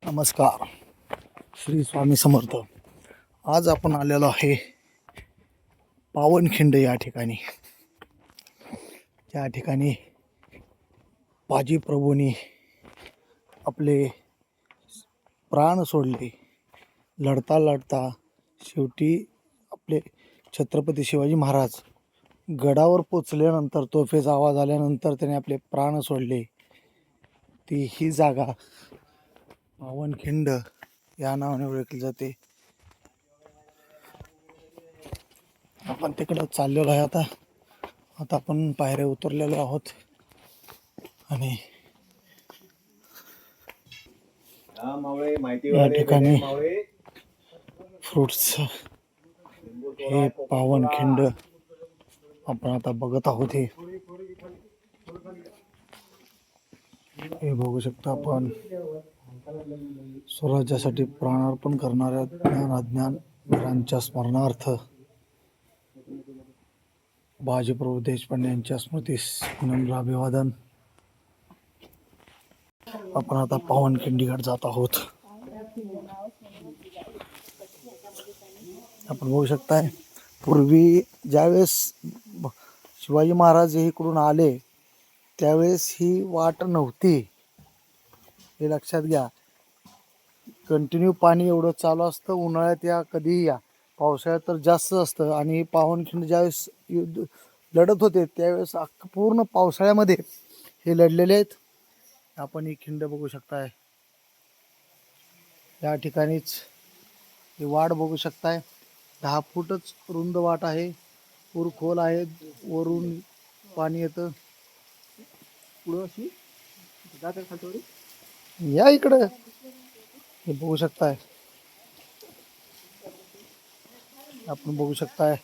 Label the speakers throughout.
Speaker 1: नमस्कार. श्री स्वामी समर्थ. आज आपण आलेलो आहे पावनखिंड या ठिकाणी. त्या ठिकाणी बाजी प्रभूंनी आपले प्राण सोडले. लढता लढता शेवटी आपले छत्रपती शिवाजी महाराज गडावर पोचल्यानंतर तोफेचा आवाज आल्यानंतर त्याने आपले प्राण सोडले. ती ही जागा पावनखिंड या नावाने ओळखली जाते. आपण तिकडं चाललेलो आहे. आता आपण पायऱ्या उतरलेलो आहोत आणि या ठिकाणी फ्रुट्स हे पावनखिंड आपण आता बघत आहोत. हे बघू शकता आपण स्वराज्यासाठी प्राणार्पण करणाऱ्या ज्ञान वीरांच्या स्मरणार्थ बाजीप्रभू देशपांडे यांच्या स्मृतीस विनम्र अभिवादन. आपण आता पावनखिंडीकडे जात आहोत. आपण बघू शकताय पूर्वी ज्यावेळेस शिवाजी महाराज इकडून आले त्यावेळेस ही वाट नव्हती, हे लक्षात घ्या. कंटिन्यू पाणी एवढं चालू असतं. उन्हाळ्यात या कधीही या, पावसाळ्यात तर जास्त असतं. आणि पावनखिंड ज्यावेळेस युद्ध लढत होते त्यावेळेस पूर्ण पावसाळ्यामध्ये हे लढलेले आहेत. आपण ही खिंड बघू शकताय. या ठिकाणीच ही वाट बघू शकताय. 10 फूटच रुंद वाट आहे. पूर खोल आहे. वरून पाणी येतं. पुढं अशी या इकडं हे बघू शकताय. आपण बघू शकताय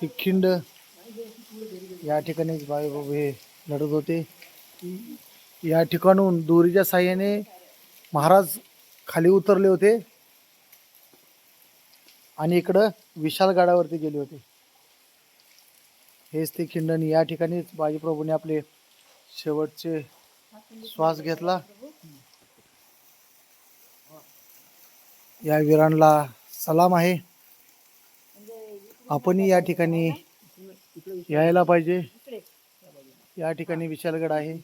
Speaker 1: ही खिंड. या ठिकाणीच बाजीप्रभू हे लढत होते. या ठिकाणून दोरीच्या साह्याने महाराज खाली उतरले होते आणि इकडं विशाळगडावरती गेले होते. हेच ते खिंडणी. या ठिकाणीच बाजीप्रभूने आपले शेवटचे श्वास घेतला. या वीरांना सलाम आहे. आपणही या ठिकाणी यायला पाहिजे. या ठिकाणी विशाळगड आहे.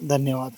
Speaker 1: धन्यवाद.